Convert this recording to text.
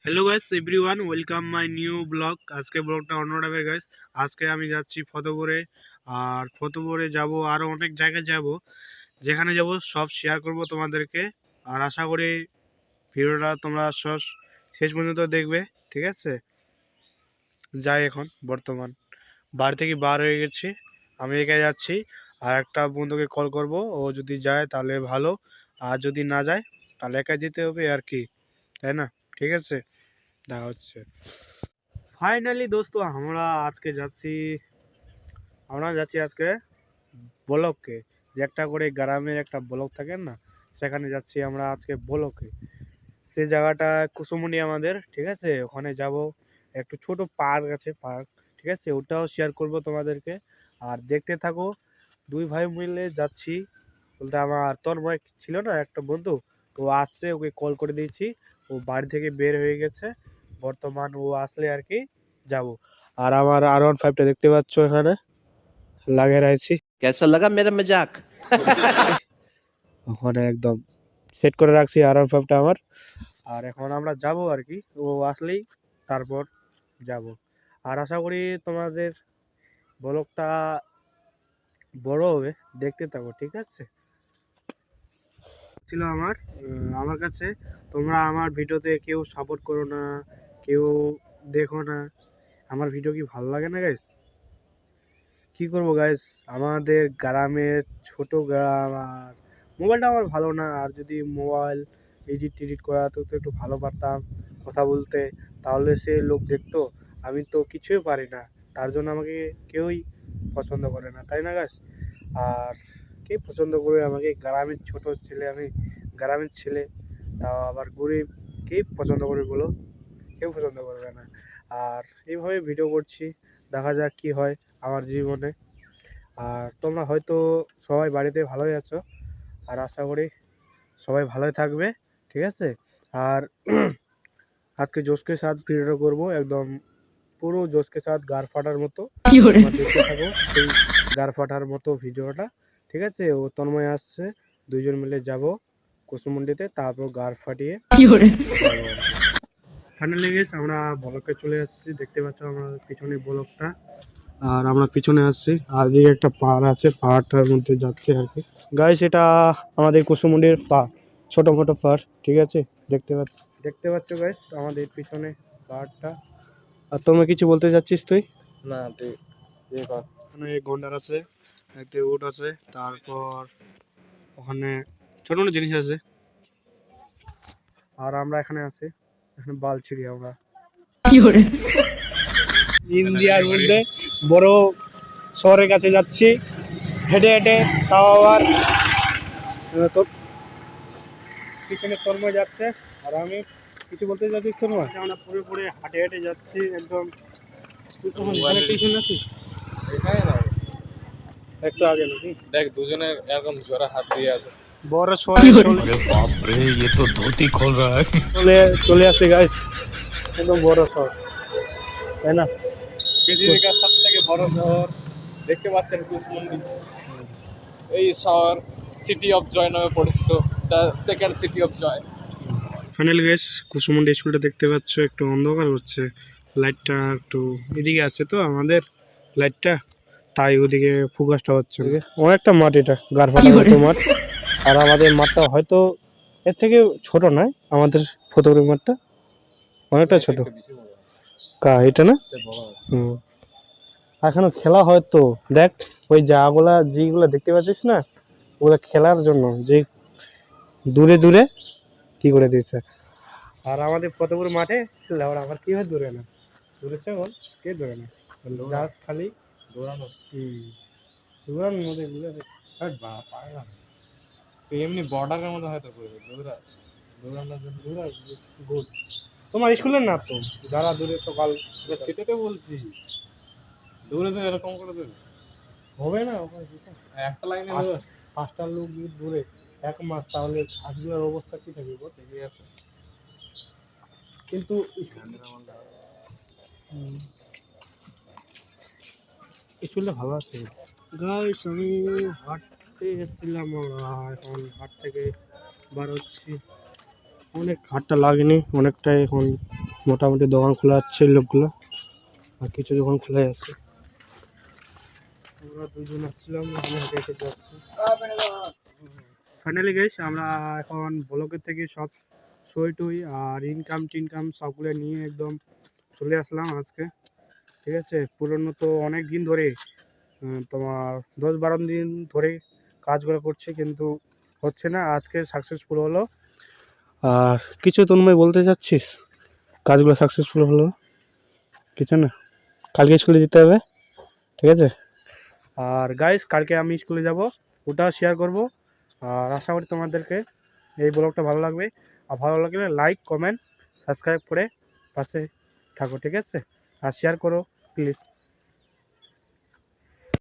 Hello guys everyone, welcome my new blog. আজকে ব্লগটা অন্যভাবে গাইস। আজকে আমি যাচ্ছি ফতেপুরে। আর ফতেপুরে যাব, আরও অনেক জায়গায় যাব। যেখানে যাব সব শেয়ার করব তোমাদেরকে। আর আশা করি ভিডিওটা তোমরা শেষ পর্যন্ত দেখবে, ঠিক আছে? যাই এখন বর্তমান বাড়ি থেকে বার হয়ে গেছি, আমি একাই যাচ্ছি। আর একটা বন্ধুকে কল করব, ও যদি যায় তাহলে ভালো, আর যদি না যায় তাহলে একাই যেতে হবে আর কি, তাই না? ঠিক আছে, দেখা হচ্ছে। ফাইনালি দোস্ত, আমরা যাচ্ছি আজকে ব্লকে। যে একটা করে গ্রামের একটা ব্লক থাকে না, সেখানে যাচ্ছি আমরা আজকে ব্লকে। সে জায়গাটা কুসুমুনি আমাদের, ঠিক আছে? ওখানে যাব। একটু ছোট পার্ক আছে, পার্ক, ঠিক আছে? ওটাও শেয়ার করব তোমাদেরকে। আর দেখতে থাকো, দুই ভাই মিলে যাচ্ছি। বলতে আমার তন্ময় ছিল না একটা বন্ধু, ও আসছে, ওকে কল করে দিয়েছি। ও বাড়ি থেকে বের হয়ে গেছে বর্তমান, ও আসলে আর কি যাব। আর আমার R15টা দেখতে পাচ্ছ এখানে লাগিয়ে রাখছি। कैसा लगा मेरा मजाक? ওখানে একদম সেট করে রাখছি R15টা আমার। আর এখন আমরা যাব আর কি, ও আসলেই তারপর যাব। আর আশা করি তোমাদের ব্লগটা বড় হবে, দেখতে থাকো, ঠিক আছে? ছিল আমার কাছে, তোমরা আমার ভিডিওতে কেউ সাপোর্ট করো না, কেউ দেখো না। আমার ভিডিও কি ভালো লাগে না গাইস? কি করবো গাইস, আমাদের গ্রামের ছোট গ্রাম, আর মোবাইলটা আমার ভালো না। আর যদি মোবাইল এডিট করা তো একটু ভালো পারতাম কথা বলতে, তাহলে সে লোক দেখতো। আমি তো কিছুই পারি না, তার জন্য আমাকে কেউই পছন্দ করে না, তাই না গাইস? আর কে পছন্দ করবে আমাকে? গ্রামের ছোট ছেলে আমি, গ্রামের ছেলে, তাও আবার গরিব। কে পছন্দ করবে বলো? কেউ পছন্দ করবে না। আর এইভাবে ভিডিও করছি, দেখা যাক কি হয় আমার জীবনে। আর তোমরা হয়তো সবাই বাড়িতে ভালোই আছো, আর আশা করি সবাই ভালোই থাকবে, ঠিক আছে? আর আজকে জোশকে সাথ ভিডিও করব, একদম পুরো জোশকে সাথ গার ফাটার মতো। তোমরা দেখতে থাকো সেই গার ফাটার মতো ভিডিওটা, ঠিক আছে? ও তন্ময় আসছে, দুইজন মিলে যাব কুসুমুন্ডিতে, তারপর গার ফাটিয়ে ফাইনালি গেছে। আমরা ব্লকে চলে আসছি, দেখতে পাচ্ছ আমরা পিছনে ব্লকটা। আর আমরা পিছনে আসছি, আর যে একটা পাহাড় আছে, পাহাড়টার মধ্যে যাচ্ছে আর কি গাইস। এটা আমাদের কুসুমুন্ডির ছোট মোটো পাহাড়, ঠিক আছে? দেখতে পাচ্ছ গাইস আমাদের পিছনে পাহাড়টা। আর তোমরা কিছু বলতে যাচ্ছিস তুই? না তুই ইয়ে কর। ওখানে গন্ডার আছে, একটা উট আছে, তারপর ওখানে ছোট ছোট জিনিস আছে। আর আমরা এখানে আছি, এখানে বাল ছিড়ি আমরা ইন্ডিয়ার মধ্যে বড় শহরের কাছে যাচ্ছি হেঁটে হেঁটে, তাও আবার তোর পিছনে তন্ময় যাচ্ছে। আর আমি কিছু বলতে যাচ্ছি তন্ময়, আমরা পুরো পুরো হাঁটে হেঁটে যাচ্ছি একদম। তুই তখন এখানে টিউশন আছিস? এখানে না, একটু আগে নাকি? দেখ দুজনের এরকম জোড়া হাত দিয়ে আছে। বড় শহরে চলে আসে গাইস, একদম বড় শহর, তাই না? পৃথিবীর সব থেকে বড় শহর দেখতে পাচ্ছেন কুসমুন্ডি। এই শহর সিটি অফ জয় নামে পরিচিত, the second city of joy. Final guys, Kusumundi স্কুলটা দেখতে পাচ্ছ, একটু অন্ধকার হচ্ছে। লাইটটা একটু এদিকে আছে তো আমাদের লাইটটা, তাই ওদিকে ফোকাসটা হচ্ছে না। অনেকটা মাঠ, এটা গারফাটার মতো মাঠ। আর আমাদের মাঠটা হয়তো এর থেকে ছোট নয়, আমাদের ফতেপুরের মাঠটা অনেকটা ছোট। এটা না? হুম। এখনো খেলা হয় তো, দেখ ওই জায়গাগুলা যেগুলো দেখতে পাচ্ছিস না, ওগুলো খেলার জন্য, যে দূরে দূরে কি করে দিয়েছে। আর আমাদের ফতেপুর মাঠে লেওড়া আবার কি হয়, দূরে না, দূরে বল, কে দূরে না, জাস্ট খালি দৌড়ানো দূরানোর মধ্যে এমনি বর্ডারের মধ্যে হয়তো করবে দৌড়ানোর জন্য। গুড। তোমার স্কুলের না তো, যারা দূরে সকাল সেটা তো বলছি, দৌড়ে তো এরকম করে দেবে হবে না ওখানে একটা লাইনে। 5টা লোক যদি দূরে 1 মাস, তাহলে আজকের অবস্থা কি থাকবে বল? ঠিকই আছে কিন্তু স্কুলটা ভালো আছে গাইস। আমি হাঁটতে এসেছিলাম, এখন হাট থেকে বার হচ্ছি। অনেক হাটটা লাগেনি, অনেকটাই এখন মোটামুটি দোকান খোলা আছে লোকগুলো, আর কিছু দোকান খোলাই আছে। আমরা দুজন আসছিলাম, এখানে হেঁটে হেঁটে যাচ্ছি। ফাইনালি গাইস আমরা এখন ব্লগের থেকে সব সই টই আর ইনকাম টিনকাম সবগুলো নিয়ে একদম চলে আসলাম আজকে। ঠিক আছে, পুরনো তো অনেক দিন ধরে তোমার 10-12 দিন ধরে কাজগুলো করছে, কিন্তু হচ্ছে না। আজকে সাকসেসফুল হলো। আর কিছু তন্ময় বলতে চাচ্ছিস? কাজগুলো সাকসেসফুল হলো কিছু না? কালকে স্কুলে যেতে হবে, ঠিক আছে? আর গাইস কালকে আমি স্কুলে যাব, ওটাও শেয়ার করব। আর আশা করি তোমাদেরকে এই ব্লগটা ভালো লাগবে। আর ভালো লাগলে লাইক কমেন্ট সাবস্ক্রাইব করে পাশে থাকো, ঠিক আছে? আর শেয়ার করো প্লিজ।